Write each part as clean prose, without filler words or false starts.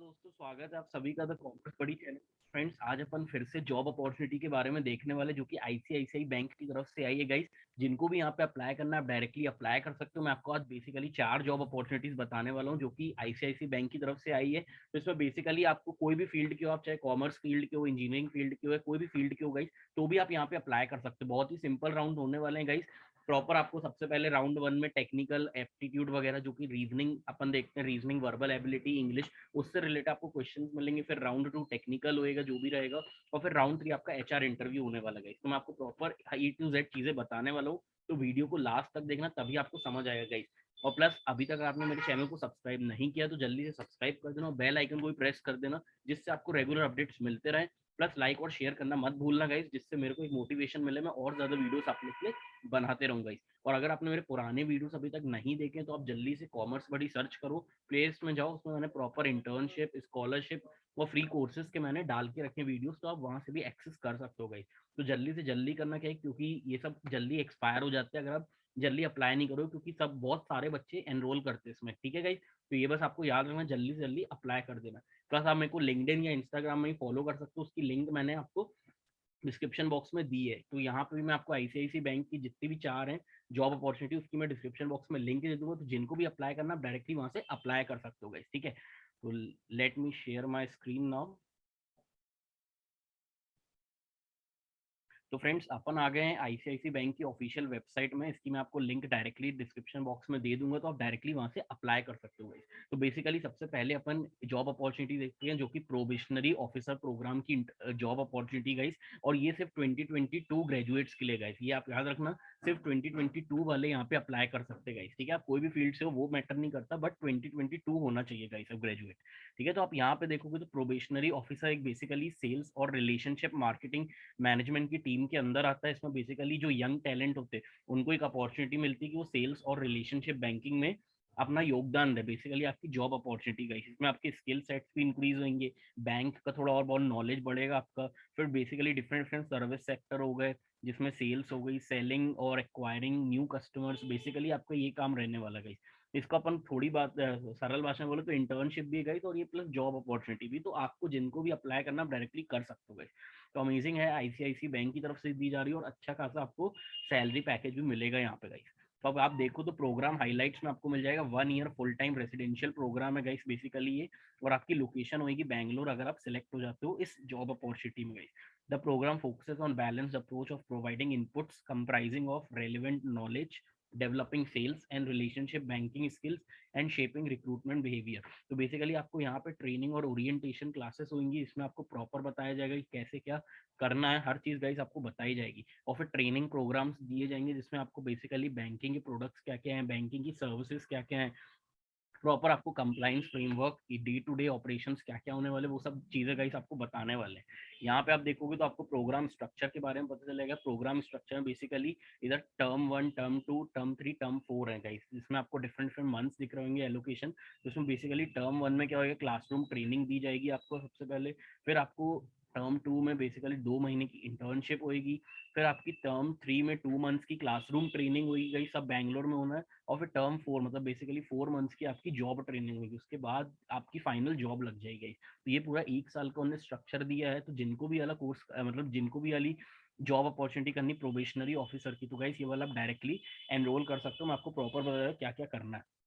दोस्तों, स्वागत है आप सभी का द कॉमर्स बड़ी चैनल। फ्रेंड्स, आज अपन फिर से जॉब अपॉर्चुनिटी के बारे में देखने वाले, जो कि आईसीआईसीआई बैंक की तरफ से आई है गाइस। जिनको भी यहाँ पे अप्लाई करना है, आप डायरेक्टली अप्लाई कर सकते हो। मैं आपको आज बेसिकली 4 जॉब अपॉर्चुनिटीज बताने वाला हूँ, जो कि आईसीआईसीआई बैंक की तरफ से आई है। तो इसमें बेसिकली आपको कोई भी फील्ड के हो, आप चाहे कॉमर्स फील्ड के हो, इंजीनियरिंग फील्ड के हो, कोई भी फील्ड के हो गाइस, तो भी आप यहाँ पे अप्लाई कर सकते हो। बहुत ही सिंपल राउंड होने वाले हैं गाइस। प्रॉपर आपको सबसे पहले राउंड 1 में टेक्निकल एप्टीट्यूड वगैरह, जो कि रीजनिंग अपन देखते हैं, रीजनिंग, वर्बल एबिलिटी, इंग्लिश, उससे रिलेटेड आपको क्वेश्चंस मिलेंगे। फिर राउंड 2 टेक्निकल होएगा, जो भी रहेगा। और फिर राउंड 3 आपका एचआर इंटरव्यू होने वाला है। तो मैं आपको प्रॉपर A to Z चीजें बताने वाला हूँ, तो वीडियो को लास्ट तक देखना, तभी आपको समझ आएगा गाइस। और प्लस अभी तक आपने मेरे चैनल को सब्सक्राइब नहीं किया तो जल्दी से सब्सक्राइब कर देना और बेल आइकन को भी प्रेस कर देना, जिससे आपको रेगुलर अपडेट्स मिलते रहे। प्लस लाइक और शेयर करना मत भूलना गाइस, जिससे मेरे को एक मोटिवेशन मिले, मैं और ज्यादा वीडियोस आप लोग के लिए बनाते रहूंगा गाइस। और अगर आपने मेरे पुराने वीडियोस अभी तक नहीं देखे, तो आप जल्दी से कॉमर्स बड़ी सर्च करो, प्लेलिस्ट में जाओ, उसमें मैंने प्रॉपर इंटर्नशिप, स्कॉलरशिप और फ्री कोर्सेज के मैंने डाल के रखे वीडियोस, तो आप वहां से भी एक्सेस कर सकते हो गाइस। तो जल्दी से जल्दी करना क्या है, क्योंकि ये सब जल्दी एक्सपायर हो जाते हैं अगर आप जल्दी अप्लाई नहीं करो, क्योंकि सब बहुत सारे बच्चे एनरोल करते हैं इसमें। ठीक है गाइस, तो ये बस आपको याद रखना, जल्दी से जल्दी अप्लाई कर देना। प्लस आप मेरे को लिंक्डइन या इंस्टाग्राम में ही फॉलो कर सकते हो, उसकी लिंक मैंने आपको डिस्क्रिप्शन बॉक्स में दी है। तो यहाँ पे भी मैं आपको आईसीआईसी बैंक की जितनी भी 4 हैं जॉब अपॉर्चुनिटी, उसकी मैं डिस्क्रिप्शन बॉक्स में लिंक दे दूंगा। तो जिनको भी अप्लाई करना, आप डायरेक्टली वहां से अप्लाई कर सकते हो गाइस। ठीक है, तो let me share my screen now. तो फ्रेंड्स, अपन आ गए हैं आईसीआईसी बैंक की ऑफिशियल वेबसाइट में। इसकी मैं आपको लिंक डायरेक्टली डिस्क्रिप्शन बॉक्स में दे दूंगा, तो आप डायरेक्टली वहां से अप्लाई कर सकते हो गाइस। तो बेसिकली सबसे पहले अपन जॉब अपॉर्चुनिटी देखते हैं, जो कि प्रोबेशनरी ऑफिसर प्रोग्राम की जॉब अपॉर्चुनिटी गाइस। और ये सिर्फ 2022 ग्रेजुएट्स के लिए गाइस, ये आप याद रखना, सिर्फ 2022 वाले यहाँ पे अप्लाई कर सकते हैं गाइस। ठीक है, आप कोई भी फील्ड से हो वो मैटर नहीं करता, बट 2022 होना चाहिए गाइस, अब ग्रेजुएट। ठीक है, तो आप यहाँ पे देखोगे तो प्रोबेशनरी ऑफिसर एक बेसिकली सेल्स और रिलेशनशिप मार्केटिंग मैनेजमेंट की टीम के अंदर आता है। इसमें बेसिकली जो यंग टैलेंट होते हैं, उनको एक अपॉर्चुनिटी मिलती है कि वो सेल्स और रिलेशनशिप बैंकिंग में अपना योगदान दे। बेसिकली आपकी जॉब अपॉर्चुनिटी का इसमें आपके स्किल सेट्स भी इंक्रीज होंगे, बैंक का थोड़ा और बहुत नॉलेज बढ़ेगा आपका। फिर basically different different service sector हो गए, जिसमें सेल्स हो गई, सेलिंग और एक्वायरिंग न्यू कस्टमर्स, बेसिकली आपका ये काम रहने वाला है। इसको अपन थोड़ी बात सरल भाषा में बोले तो इंटर्नशिप भी गई, और ये प्लस जॉब अपॉर्चुनिटी भी। तो आपको जिनको भी अप्लाई करना, आप डायरेक्टली कर सकते हो गए। तो अमेजिंग है, आईसीआईसी बैंक की तरफ से दी जा रही है, और अच्छा खासा आपको सैलरी पैकेज भी मिलेगा यहाँ पे गाइस। तो अब आप देखो तो प्रोग्राम हाइलाइट्स में आपको मिल जाएगा, 1 year full time residential program है गाइस बेसिकली ये। और आपकी लोकेशन होगी बैंगलोर, अगर आप सिलेक्ट हो जाते हो इस जॉब अपॉर्चुनिटी में guys. The program focuses on balanced approach of providing inputs comprising of relevant knowledge, developing sales and relationship banking skills and shaping recruitment behaviour. तो बेसिकली आपको यहाँ पे ट्रेनिंग और ओरिएंटेशन क्लासेस होंगी, इसमें आपको प्रॉपर बताया जाएगा कि कैसे क्या करना है, हर चीज गाइस आपको बताई जाएगी। और फिर ट्रेनिंग प्रोग्राम्स दिए जाएंगे, जिसमें आपको बेसिकली बैंकिंग के प्रोडक्ट्स क्या क्या हैं, बैंकिंग की सर्विसेज क्या क्या हैं, प्रॉपर आपको कंप्लाइंस फ्रेमवर्क की डे टू डे ऑपरेशंस क्या क्या होने वाले, वो सब चीजें गाइस आपको बताने वाले हैं। यहाँ पे आप देखोगे तो आपको प्रोग्राम स्ट्रक्चर के बारे में पता चलेगा। प्रोग्राम स्ट्रक्चर में बेसिकली इधर टर्म 1, टर्म 2, टर्म 3, टर्म 4 है गाइस, जिसमें आपको डिफरेंट डिफरेंट मंथ्स दिख रहे होंगे एलोकेशन। तो उसमें बेसिकली टर्म 1 में क्या होगा, क्लासरूम ट्रेनिंग दी जाएगी आपको सबसे पहले। फिर आपको टर्म 2 में बेसिकली 2 महीने की इंटर्नशिप होगी। फिर आपकी टर्म 3 में 2 मंथ्स की क्लासरूम ट्रेनिंग होगी गई, सब बैंगलोर में होना है। और फिर टर्म 4 मतलब बेसिकली 4 मंथ्स की आपकी जॉब ट्रेनिंग होगी, उसके बाद आपकी फाइनल जॉब लग जाएगी। तो ये पूरा 1 साल का उन्होंने स्ट्रक्चर दिया है। तो जिनको भी वाला कोर्स मतलब जिनको भी वाली जॉब अपॉर्चुनिटी करनी प्रोबेशनरी ऑफिसर की, तो गाइस ये वाला आप डायरेक्टली एनरोल कर सकते हो। मैं आपको प्रॉपर बताया क्या क्या करना है।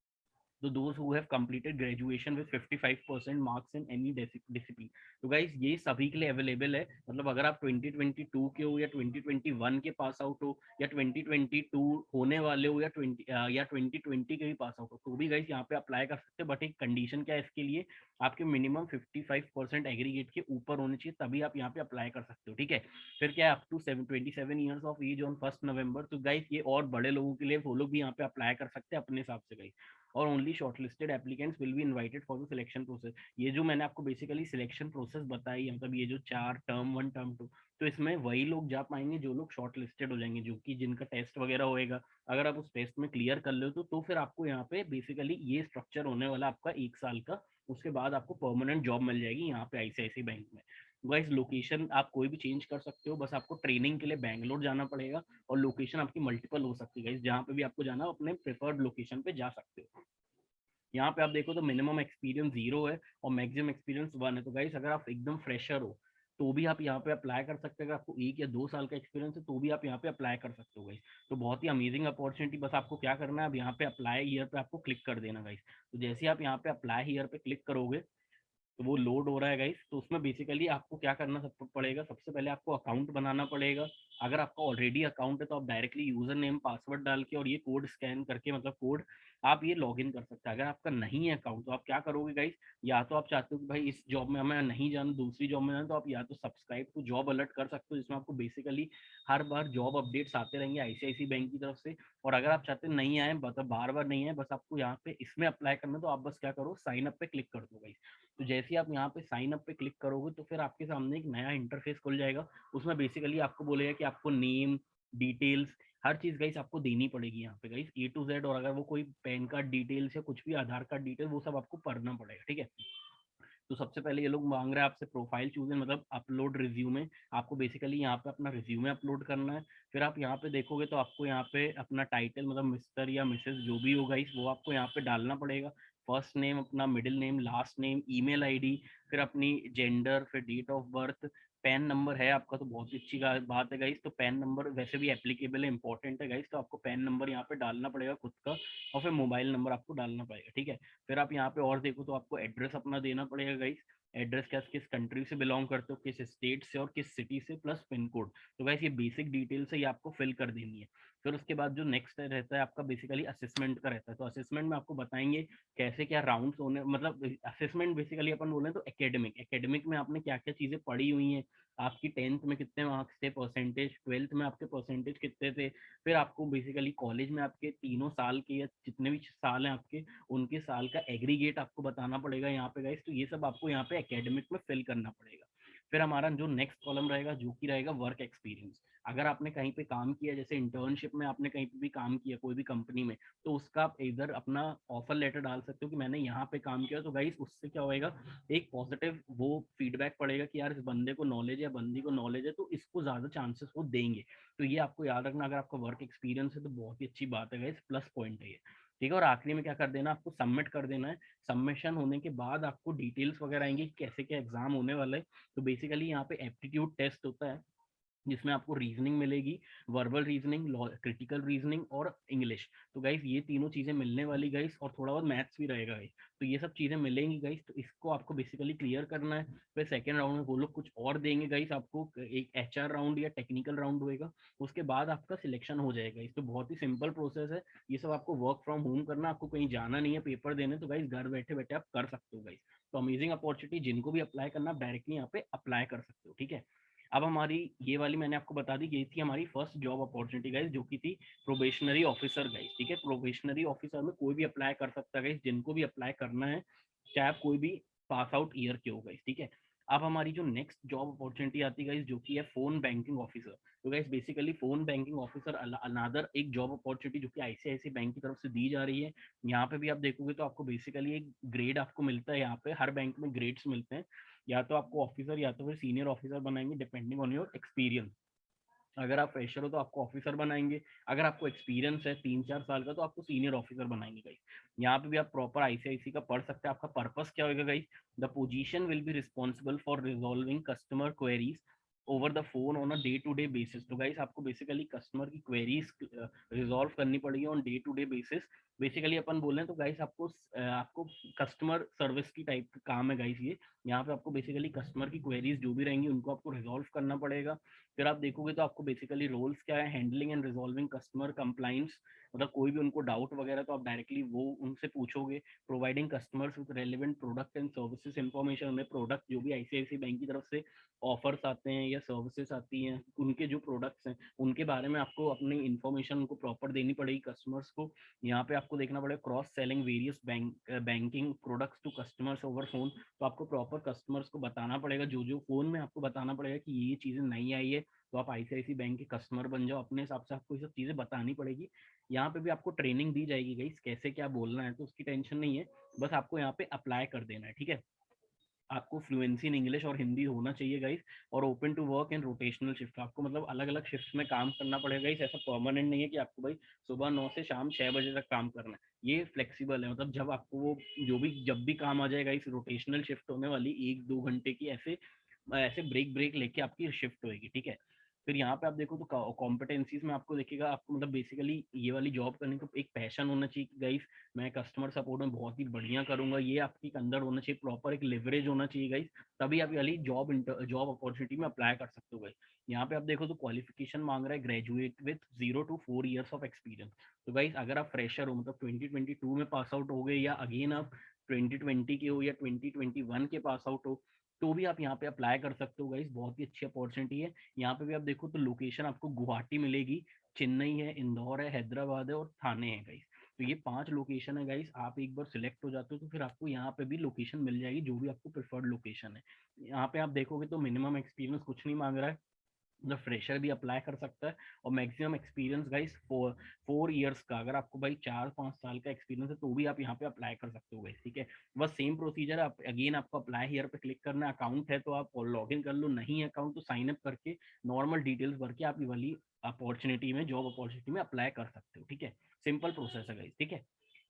तो those who have completed graduation with 55% marks in any discipline, तो गाइस ये सभी के लिए अवेलेबल है। मतलब अगर आप 2022 के हो या 2021 के पास आउट हो या 2022 होने वाले हो या 2020 के भी पास आउट हो, तो भी गाइस यहाँ पे अप्लाई कर सकते हैं। बट एक कंडीशन क्या है इसके लिए, आपके मिनिमम 55% एग्रीगेट के ऊपर होने चाहिए, तभी आप यहाँ पे अप्लाई कर सकते हो। ठीक है, फिर क्या है, up to 27 years of age on 1 November. तो गाइस ये और बड़े लोगों के लिए, वो लोग भी यहाँ पे अप्लाई कर सकते हैं अपने हिसाब से गाइस। और only shortlisted applicants will be invited for the selection process. ये जो मैंने आपको बेसिकली सिलेक्शन प्रोसेस बताई है, मतलब ये जो 4 टर्म 1 टर्म 2, तो इसमें वही लोग जा पाएंगे जो लोग शॉर्टलिस्टेड हो जाएंगे, जो कि जिनका टेस्ट वगैरह होएगा। अगर आप उस टेस्ट में क्लियर कर ले तो फिर आपको यहाँ पे बेसिकली ये स्ट्रक्चर होने वाला आपका 1 साल का। उसके बाद आपको परमानेंट जॉब मिल जाएगी यहाँ पे आईसीआईसीआई बैंक में। गाइस लोकेशन आप कोई भी चेंज कर सकते हो, बस आपको ट्रेनिंग के लिए बैंगलोर जाना पड़ेगा। और लोकेशन आपकी मल्टीपल हो सकती है गाइस, जहाँ पे भी आपको जाना हो अपने प्रेफर्ड लोकेशन पे जा सकते हो। यहाँ पे आप देखो तो मिनिमम एक्सपीरियंस 0 है और मैक्सिमम एक्सपीरियंस 1 है। तो गाइस अगर आप एकदम फ्रेशर हो तो भी आप यहाँ पे अप्लाई कर सकते हैं। अगर आपको 1 या 2 साल का एक्सपीरियंस है तो भी आप यहाँ पे अप्लाई कर सकते हो गाइस। तो बहुत ही अमेजिंग अपॉर्चुनिटी। बस आपको क्या करना है, अब यहाँ पे अप्लाई हियर पे आपको क्लिक कर देना गाइस। तो जैसे ही आप यहाँ पे अप्लाई हियर पे क्लिक करोगे तो वो लोड हो रहा है गाइस। तो उसमें बेसिकली आपको क्या करना सब पड़ेगा, सबसे पहले आपको अकाउंट बनाना पड़ेगा। अगर आपका ऑलरेडी अकाउंट है तो आप डायरेक्टली यूजर नेम पासवर्ड डाल के और ये कोड स्कैन करके, मतलब कोड, आप ये लॉगिन कर सकते हैं। अगर आपका नहीं है अकाउंट तो आप क्या करोगे गाइस, या तो आप चाहते हो कि भाई इस जॉब में हमें नहीं जाना, दूसरी जॉब में जाना, तो आप या तो सब्सक्राइब टू जॉब अलर्ट कर सकते हो, जिसमें आपको बेसिकली हर बार जॉब अपडेट्स आते रहेंगे आईसीआईसी बैंक की तरफ से। और अगर आप चाहते नहीं आए, मतलब बार बार नहीं आए, बस आपको यहाँ पे इसमें अप्लाई करना, तो आप बस क्या करो, साइन अप पे क्लिक कर दो गाइस। तो जैसे ही आप यहाँ पे साइन अप पे क्लिक करोगे तो फिर आपके सामने एक नया इंटरफेस खुल जाएगा। उसमें बेसिकली आपको बोलेगा कि आपको नेम, डिटेल्स, हर चीज गाइस आपको देनी पड़ेगी यहाँ पे गाइस, A to Z। और अगर वो कोई पैन कार्ड डिटेल्स या कुछ भी आधार कार्ड डिटेल, वो सब आपको भरना पड़ेगा, ठीक है। तो सबसे पहले ये लोग मांग रहे हैं आपसे प्रोफाइल चूज, मतलब अपलोड रिज्यूमे। आपको बेसिकली यहाँ पे अपना रिज्यूमे अपलोड करना है। फिर आप यहाँ पे देखोगे तो आपको यहाँ पे अपना टाइटल, मतलब मिस्टर या मिसेस जो भी होगा इस, वो आपको यहाँ पे डालना पड़ेगा। फर्स्ट नेम अपना, middle name, last name, email ID, फिर अपनी जेंडर, फिर date of birth. PAN number है आपका तो बहुत ही अच्छी बात है गाइस। तो पैन नंबर वैसे भी एप्लीकेबल है, इंपॉर्टेंट है गाइस। तो आपको पैन नंबर यहाँ पे डालना पड़ेगा खुद का, और फिर मोबाइल नंबर आपको डालना पड़ेगा, ठीक है। फिर आप यहाँ पे और देखो तो आपको एड्रेस अपना देना पड़ेगा गाइस। एड्रेस क्या, किस कंट्री से बिलोंग करते हो, किस स्टेट से और किस सिटी से, प्लस पिन कोड। तो गाइस ये बेसिक डिटेल्स है, ये आपको फिल कर देनी है। फिर उसके बाद जो नेक्स्ट रहता है आपका बेसिकली असेसमेंट का रहता है। तो असेसमेंट में आपको बताएंगे कैसे क्या राउंड्स होने, मतलब असेसमेंट बेसिकली अपन बोले तो एकेडमिक, एकेडमिक में आपने क्या क्या चीजें पढ़ी हुई हैं, आपकी 10th में कितने मार्क्स थे परसेंटेज, 12th में आपके परसेंटेज कितने थे। फिर आपको बेसिकली कॉलेज में आपके तीनों साल के या जितने भी साल हैं आपके, उनके साल का एग्रीगेट आपको बताना पड़ेगा यहाँ पे गाइस। तो ये सब आपको यहाँ पे एकेडमिक में फिल करना पड़ेगा। फिर हमारा जो नेक्स्ट कॉलम रहेगा जो कि रहेगा वर्क एक्सपीरियंस। अगर आपने कहीं पे काम किया, जैसे इंटर्नशिप में आपने कहीं पे भी काम किया कोई भी कंपनी में, तो उसका आप इधर अपना ऑफर लेटर डाल सकते हो कि मैंने यहाँ पे काम किया। तो गाइस उससे क्या होएगा, एक पॉजिटिव वो फीडबैक पड़ेगा कि यार इस बंदे को नॉलेज है, बंदी को नॉलेज है, तो इसको ज्यादा चांसेस वो देंगे। तो ये आपको याद रखना, अगर आपका वर्क एक्सपीरियंस है तो बहुत ही अच्छी बात है गाइस, प्लस पॉइंट है ये, ठीक है। और आखिरी में क्या कर देना, आपको सबमिट कर देना है। सबमिशन होने के बाद आपको डिटेल्स वगैरह आएंगी कि कैसे क्या एग्जाम होने वाला है। तो बेसिकली यहाँ पे एप्टीट्यूड टेस्ट होता है, जिसमें आपको रीजनिंग मिलेगी, वर्बल रीजनिंग, क्रिटिकल रीजनिंग और इंग्लिश। तो गाइस ये तीनों चीजें मिलने वाली गाइस, और थोड़ा बहुत मैथ्स भी रहेगा गाइस। तो ये सब चीजें मिलेंगी गाइस, तो इसको आपको बेसिकली क्लियर करना है। फिर सेकंड राउंड में वो लोग कुछ और देंगे गाइस आपको, एक HR राउंड या टेक्निकल राउंड होएगा। उसके बाद आपका सिलेक्शन हो जाएगा। इस तो बहुत ही सिंपल प्रोसेस है। ये सब आपको वर्क फ्रॉम होम करना, आपको कहीं जाना नहीं है पेपर देने, तो गाइस घर बैठे बैठे आप कर सकते हो गाइस। तो अमेजिंग अपॉर्चुनिटी, जिनको भी अप्लाई करना आप डायरेक्टली यहाँ पे अप्लाई कर सकते हो, ठीक है। अब हमारी ये वाली मैंने आपको बता दी, ये थी हमारी फर्स्ट जॉब अपॉर्चुनिटी गाइस, जो की थी प्रोबेशनरी ऑफिसर गाइस, ठीक है। प्रोबेशनरी ऑफिसर में कोई भी अप्लाई कर सकता है गाइस, जिनको भी अप्लाई करना है, चाहे आप कोई भी पास आउट ईयर के हो गाइस, ठीक है। अब हमारी जो नेक्स्ट जॉब अपॉर्चुनिटी आती है गाइस, जो कि है फोन बैंकिंग ऑफिसर। तो guys basically phone banking officer another एक जॉब अपॉर्चुनिटी जो कि आईसीआईसी बैंक की तरफ से दी जा रही है। यहाँ पे भी आप देखोगे तो आपको बेसिकली एक ग्रेड आपको मिलता है। यहाँ पे हर बैंक में ग्रेड्स मिलते हैं, या तो आपको ऑफिसर या तो फिर सीनियर ऑफिसर बनाएंगे, डिपेंडिंग ऑन योर एक्सपीरियंस। अगर आप फ्रेशर हो तो आपको ऑफिसर बनाएंगे, अगर आपको एक्सपीरियंस है 3-4 साल का तो आपको सीनियर ऑफिसर बनाएंगे गाइस। यहाँ पे भी आप प्रॉपर आईसीआईसी का पढ़ सकते हैं। आपका पर्पस क्या होगा guys, the position will be responsible for resolving customer queries over the phone on a day to day basis. तो गाइस आपको बेसिकली कस्टमर की क्वेरीज रिजॉल्व करनी पड़ेगी on day to day basis. Basically अपन बोल रहे हैं तो गाइस आपको कस्टमर सर्विस की टाइप का काम है गाइस ये। यहाँ पे आपको बेसिकली कस्टमर की क्वेरीज जो भी रहेंगी उनको आपको रिजॉल्व करना पड़ेगा। फिर आप देखोगे तो आपको बेसिकली रोल्स क्या है, handling and resolving customer compliance, मतलब कोई भी उनको डाउट वगैरह तो आप डायरेक्टली वो उनसे पूछोगे। Providing customers with relevant product and services information, उन्हें प्रोडक्ट जो भी आईसीआईसी बैंक की तरफ से ऑफर्स आते हैं या सर्विसेज आती हैं, उनके जो प्रोडक्ट्स हैं उनके बारे में आपको अपनी इन्फॉर्मेशन उनको प्रॉपर देनी पड़ेगी कस्टमर्स को। यहाँ पे आपको देखना पड़ेगा cross selling various banking products to customers over phone. तो आपको प्रॉपर कस्टमर्स को बताना पड़ेगा, जो जो फोन में आपको बताना पड़ेगा कि ये चीजें नहीं आई है, तो आप आईसीआईसी बैंक के कस्टमर बन जाओ। अपने हिसाब से आपको ये सब चीजें बतानी पड़ेगी। यहाँ पे भी आपको ट्रेनिंग दी जाएगी गाइस, कैसे क्या बोलना है, तो उसकी टेंशन नहीं है, बस आपको यहाँ पे अप्लाई कर देना है, ठीक है। आपको फ्लुएंसी इन इंग्लिश और हिंदी होना चाहिए गाइस, और open to work in rotational shift. आपको मतलब अलग अलग शिफ्ट में काम करना पड़ेगा गाइस, ऐसा परमानेंट नहीं है कि आपको भाई सुबह 9 से शाम 6 बजे तक काम करना है। ये फ्लेक्सिबल है, मतलब जब आपको वो जो भी जब भी काम आ जाएगा, इस रोटेशनल शिफ्ट होने वाली 1-2 घंटे की, ऐसे ऐसे ब्रेक ब्रेक लेके आपकी शिफ्ट होएगी, ठीक है। फिर यहाँ पे आप देखो तो कॉम्पिटेंसीज में आपको देखिएगा, आपको मतलब बेसिकली ये वाली जॉब करने का एक पैशन होना चाहिए कि गाइस मैं कस्टमर सपोर्ट में बहुत ही बढ़िया करूंगा, ये आपके अंदर होना चाहिए, प्रॉपर एक लिवरेज होना चाहिए गाइस, तभी आप ये वाली जॉब अपॉर्चुनिटी में अप्लाई कर सकते हो गाइस। यहाँ पे आप देखो तो क्वालिफिकेशन मांग रहा है graduate with 0 to 4 years of experience. तो गाइस अगर आप फ्रेशर हो, मतलब 2022 में पास आउट हो गए, या अगेन आप 2020 के हो या 2021 के पास आउट हो, तो भी आप यहाँ पे अप्लाई कर सकते हो गाइस, बहुत ही अच्छी अपॉर्चुनिटी है। यहाँ पे भी आप देखो तो लोकेशन आपको गुवाहाटी मिलेगी, चेन्नई है, इंदौर है, हैदराबाद है और थाने है गाइस। तो ये 5 लोकेशन है गाइस। आप एक बार सिलेक्ट हो जाते हो तो फिर आपको यहाँ पे भी लोकेशन मिल जाएगी, जो भी आपको प्रेफर्ड लोकेशन है। यहाँ पे आप देखोगे तो मिनिमम एक्सपीरियंस कुछ नहीं मांग रहा है, मतलब फ्रेशर भी अप्लाई कर सकता है। और मैक्सिमम एक्सपीरियंस गाइस 4 ईयर्स का, अगर आपको भाई 4-5 साल का एक्सपीरियंस है तो भी आप यहाँ पे अप्लाई कर सकते हो गाइस, ठीक है। बस सेम प्रोसीजर है, आप अगेन आपको अप्लाई हियर पे क्लिक करना है, अकाउंट है तो आप लॉग इन कर लो, नहीं है अकाउंट तो साइन अप करके नॉर्मल डिटेल्स भर के आप ये वाली अपॉर्चुनिटी में, जॉब अपॉर्चुनिटी में अप्लाई कर सकते हो, ठीक है। सिंपल प्रोसेस है गाइस, ठीक है।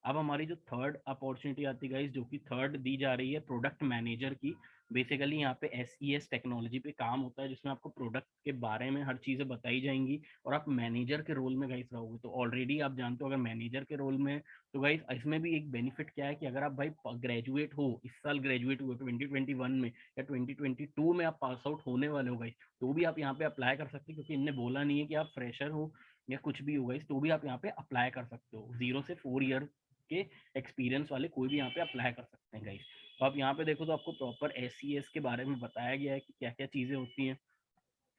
अब हमारी जो थर्ड अपॉर्चुनिटी आती है गाइस, जो कि थर्ड दी जा रही है प्रोडक्ट मैनेजर की। बेसिकली यहाँ पे SES टेक्नोलॉजी पे काम होता है, जिसमें आपको प्रोडक्ट के बारे में हर चीज़ें बताई जाएंगी, और आप मैनेजर के रोल में गाइस रहोगे। तो ऑलरेडी आप जानते हो अगर मैनेजर के रोल में, तो गाइस इसमें भी एक बेनिफिट क्या है कि अगर आप भाई ग्रेजुएट हो, इस साल ग्रेजुएट हुए 2021 में या 2022 में आप पास आउट होने वाले हो गाइस, तो भी आप यहाँ पे अप्लाई कर सकते हो, क्योंकि इनने बोला नहीं है कि आप फ्रेशर हो या कुछ भी हो गाइस, तो भी आप यहाँ पे अप्लाई कर सकते हो। 0 से 4 ईयर के एक्सपीरियंस वाले कोई भी यहाँ पे अप्लाई कर सकते हैं गाइस। तो आप यहाँ पे देखो तो आपको प्रॉपर SES के बारे में बताया गया है कि क्या क्या चीज़ें होती हैं।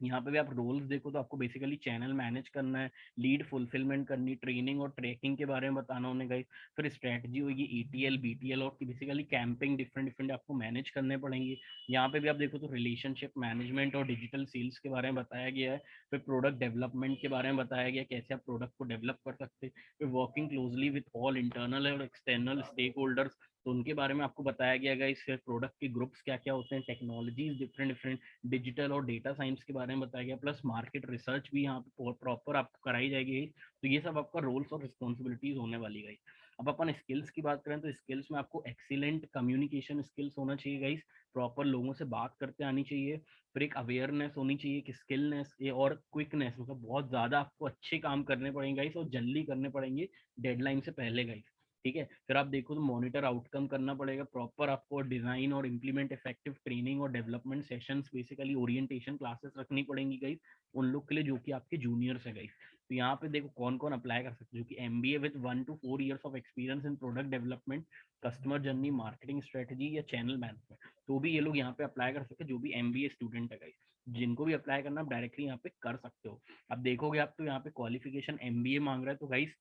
यहाँ पे भी आप रोल्स देखो तो आपको बेसिकली चैनल मैनेज करना है, लीड फुलफिलमेंट करनी, ट्रेनिंग और ट्रैकिंग के बारे में बताना उन्हें गाइस। फिर स्ट्रेटजी होगी, ETL BTL और बेसिकली कैंपिंग, डिफरेंट डिफरेंट आपको मैनेज करने पड़ेंगे। यहाँ पे भी आप देखो तो रिलेशनशिप मैनेजमेंट और डिजिटल सेल्स के बारे में बताया गया है। फिर प्रोडक्ट डेवलपमेंट के बारे में बताया गया कैसे आप प्रोडक्ट को डेवलप कर सकते हैं। फिर working closely with all internal और एक्सटर्नल स्टेक होल्डर्स, तो उनके बारे में आपको बताया गया गाइस। फिर प्रोडक्ट के ग्रुप्स क्या क्या होते हैं, टेक्नोलॉजीज डिफरेंट डिफरेंट, डिजिटल और डेटा साइंस के बारे में बताया गया, प्लस मार्केट रिसर्च भी यहाँ पे प्रॉपर आपको कराई जाएगी। तो ये सब आपका रोल्स और रिस्पॉन्सिबिलिटीज होने वाली गाइस। अब अपन स्किल्स की बात करें तो स्किल्स में आपको एक्सीलेंट कम्युनिकेशन स्किल्स होना चाहिए गाइस, प्रॉपर लोगों से बात करते आनी चाहिए। फिर एक अवेयरनेस होनी चाहिए कि स्किलनेस ये और क्विकनेस, मतलब बहुत ज़्यादा आपको अच्छे काम करने पड़ेंगे गाइस, और जल्दी करने पड़ेंगे डेडलाइन से पहले गाइस, ठीक है। फिर आप देखो तो मॉनिटर आउटकम करना पड़ेगा प्रॉपर, आपको डिजाइन और इम्प्लीमेंट इफेक्टिव ट्रेनिंग और development sessions, basically orientation classes रखनी पड़ेंगी गाइस उन लोग के लिए जो कि आपके जूनियर्स है गाइस। तो यहाँ पे देखो कौन कौन अप्लाई कर सकते हो, जो कि MBA with 1 to 4 years of experience in product development, customer journey, marketing strategy या चैनल मैनेजमेंट, तो भी ये लोग यहाँ पे अप्लाई कर सकते हैं, जो भी MBA स्टूडेंट है गाइस। जिनको भी अप्लाई करना आप डायरेक्टली यहाँ पे कर सकते हो। अब देखोगे आप तो यहाँ पे क्वालिफिकेशन MBA मांग रहा है, तो गाइस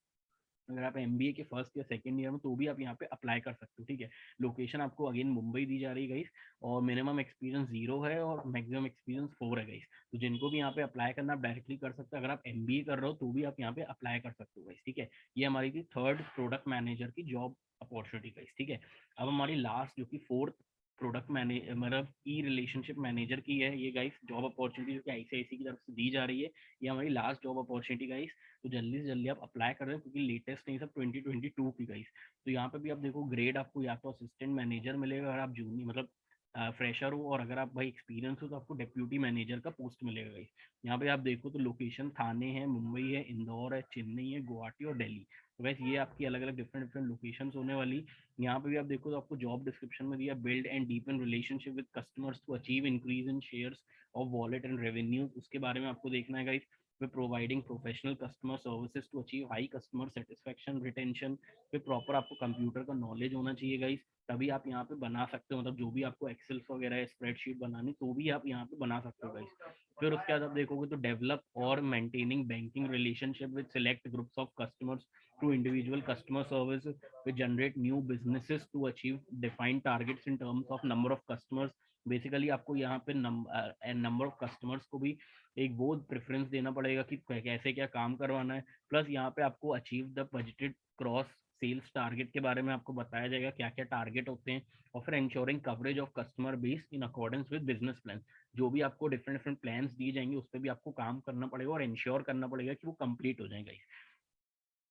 अगर आप MBA के फर्स्ट या सेकंड ईयर में, तो भी आप यहाँ पे अप्लाई कर सकते हो, ठीक है। लोकेशन आपको अगेन मुंबई दी जा रही है गाइस, और मिनिमम एक्सपीरियंस 0 है और मैक्सिमम एक्सपीरियंस 4 है गाइस। तो जिनको भी यहाँ पे अप्लाई करना आप डायरेक्टली कर सकते हो, अगर आप MBA कर रहे हो तो भी आप यहाँ पे अप्लाई कर सकते हो गाइस, ठीक है। ये हमारी थी थर्ड प्रोडक्ट मैनेजर की जॉब अपॉर्चुनिटी गाइस, ठीक है। अब हमारी लास्ट जो कि फोर्थ प्रोडक्ट मैनेजर, मतलब ई रिलेशनशिप मैनेजर की है ये गाइस जॉब अपॉर्चुनिटी, जो कि ICICI की तरफ से दी जा रही है। ये हमारी लास्ट जॉब अपॉर्चुनिटी गाइस, तो जल्दी से जल्दी आप अप्लाई कर रहे हो, क्योंकि लेटेस्ट नहीं, सब 2022 की गाइस। तो यहाँ पे भी आप देखो ग्रेड आपको या तो असिस्टेंट मैनेजर मिलेगा अगर आप जूनियर, मतलब फ्रेशर हो, और अगर आप भाई एक्सपीरियंस हो तो आपको डिप्यूटी मैनेजर का पोस्ट मिलेगा गाइस। यहाँ पे आप देखो तो लोकेशन थाने है, मुंबई है, इंदौर है, चेन्नई है, गुवाहाटी और दिल्ली। तो वैसे ये आपकी अलग अलग डिफरेंट डिफरेंट लोकेशन होने वाली। यहाँ पे भी आप देखो तो आपको जॉब डिस्क्रिप्शन में दिया, build and deepen relationship with customers to achieve increase in shares of wallet and revenue, उसके बारे में आपको देखना है guys. with providing professional customer services to achieve high customer satisfaction retention। फिर प्रॉपर आपको कंप्यूटर का नॉलेज होना चाहिए गाइस, तभी आप यहाँ पे बना सकते हो, मतलब जो भी आपको एक्सेल वगैरह स्प्रेडशीट बनानी, तो भी आप यहाँ पे बना सकते हो गाइस। फिर उसके बाद आप देखोगे तो डेवलप और maintaining banking relationship with select groups of customers to individual customer service, with generate new businesses to achieve defined targets in terms of number of customers. Basically आपको यहाँ पे नंबर ऑफ कस्टमर्स को भी एक वो preference देना पड़ेगा कि कैसे क्या काम करवाना है। प्लस यहाँ पे आपको achieve the budgeted cross sales target के बारे में आपको बताया जाएगा, क्या क्या टारगेट होते हैं, और फिर ensuring coverage of customer base in accordance with business plan. जो भी आपको डिफरेंट डिफरेंट प्लान्स दिए जाएंगे उस पर भी आपको काम करना पड़ेगा और इंश्योर करना पड़ेगा कि वो कंप्लीट हो जाएगा।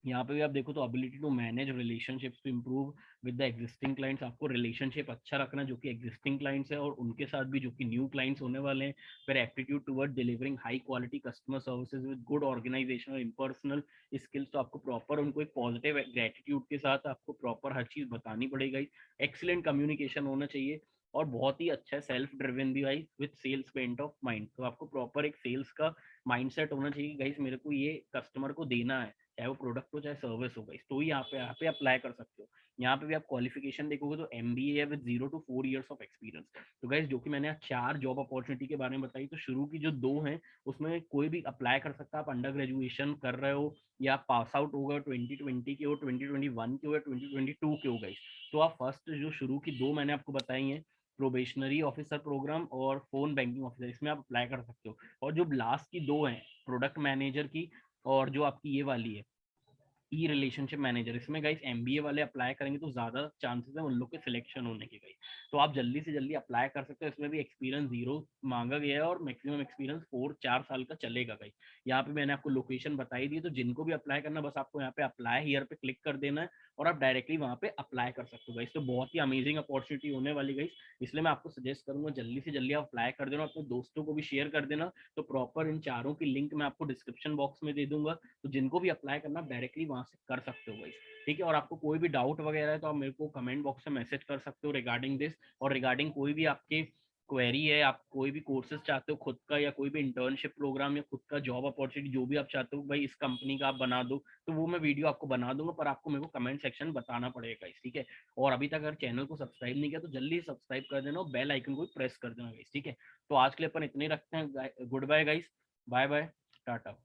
यहाँ पे भी आप देखो तो ability to manage relationships to improve with the existing clients, आपको रिलेशनशिप अच्छा रखना जो कि एग्जिस्टिंग क्लाइंट्स है और उनके साथ भी जो कि न्यू क्लाइंट्स होने वाले हैं। फिर aptitude toward delivering high quality customer services with good organisation और इम्पर्सनल स्किल्स, तो आपको प्रॉपर उनको एक पॉजिटिव ग्रेटिट्यूड के साथ आपको प्रॉपर हर चीज़ बतानी पड़ेगी। एक्सीलेंट कम्युनिकेशन होना चाहिए और बहुत ही अच्छा सेल्फ ड्रिवन भी भाई with sales bent of mind, तो आपको प्रॉपर एक सेल्स का माइंडसेट होना चाहिए गाइस, मेरे को ये कस्टमर को देना है, चाहे वो प्रोडक्ट हो चाहे सर्विस हो गई, तो ही यहाँ पे अप्लाई कर सकते हो। यहाँ पे भी आप क्वालिफिकेशन देखोगे तो MBA है with 0 to 4 years of experience. तो गाइस जो कि मैंने आज 4 जॉब अपॉर्चुनिटी के बारे में बताई, तो शुरू की जो 2 हैं उसमें कोई भी अप्लाई कर सकता है। आप अंडर ग्रेजुएशन कर रहे हो या पास आउट हो गए 2020 के हो, 2021 के हो या 2022 के हो गई, तो आप फर्स्ट जो शुरू की 2 मैंने आपको बताई हैं, प्रोबेशनरी ऑफिसर प्रोग्राम और फोन बैंकिंग ऑफिसर, इसमें आप अप्लाई कर सकते हो। और जो लास्ट की 2 हैं, प्रोडक्ट मैनेजर की और जो आपकी ये वाली है ई रिलेशनशिप मैनेजर, इसमें गाइस MBA वाले अप्लाई करेंगे तो ज्यादा चांसेस है उन लोग के सिलेक्शन होने के गाइस, तो आप जल्दी से जल्दी अप्लाई कर सकते हो। इसमें भी एक्सपीरियंस 0 मांगा गया है और मैक्सिमम एक्सपीरियंस 4 साल का चलेगा गाइस। यहाँ पे मैंने आपको लोकेशन बताई दी, तो जिनको भी अप्लाई करना बस आपको यहाँ पे अप्लाई हियर पे क्लिक कर देना है और आप डायरेक्टली वहाँ पे अप्लाई कर सकते हो गाइस। तो बहुत ही अमेजिंग अपॉर्चुनिटी होने वाली गाइस, इसलिए मैं आपको सजेस्ट करूंगा जल्दी से जल्दी आप अप्लाई कर देना, अपने दोस्तों को भी शेयर कर देना। तो प्रॉपर इन चारों की लिंक मैं आपको डिस्क्रिप्शन बॉक्स में दे दूंगा, तो जिनको भी अप्लाई करना डायरेक्टली वहां से कर सकते हो गाइस। ठीक है, और आपको कोई भी डाउट वगैरह है तो आप मेरे को कमेंट बॉक्स में मैसेज कर सकते हो रिगार्डिंग दिस, और रिगार्डिंग कोई भी आपके क्वेरी है, आप कोई भी कोर्सेज चाहते हो खुद का या कोई भी इंटर्नशिप प्रोग्राम या खुद का जॉब अपॉर्चुनिटी जो भी आप चाहते हो भाई इस कंपनी का आप बना दो, तो वो मैं वीडियो आपको बना दूंगा, पर आपको मेरे को कमेंट सेक्शन में बताना पड़ेगा गाइस। ठीक है, और अभी तक अगर चैनल को सब्सक्राइब नहीं किया तो जल्दी सब्सक्राइब कर देना और बेल आइकन को प्रेस कर देना गाइस। ठीक है, तो आज के लिए अपन इतने ही रखते हैं, good bye guys, bye bye, Tata.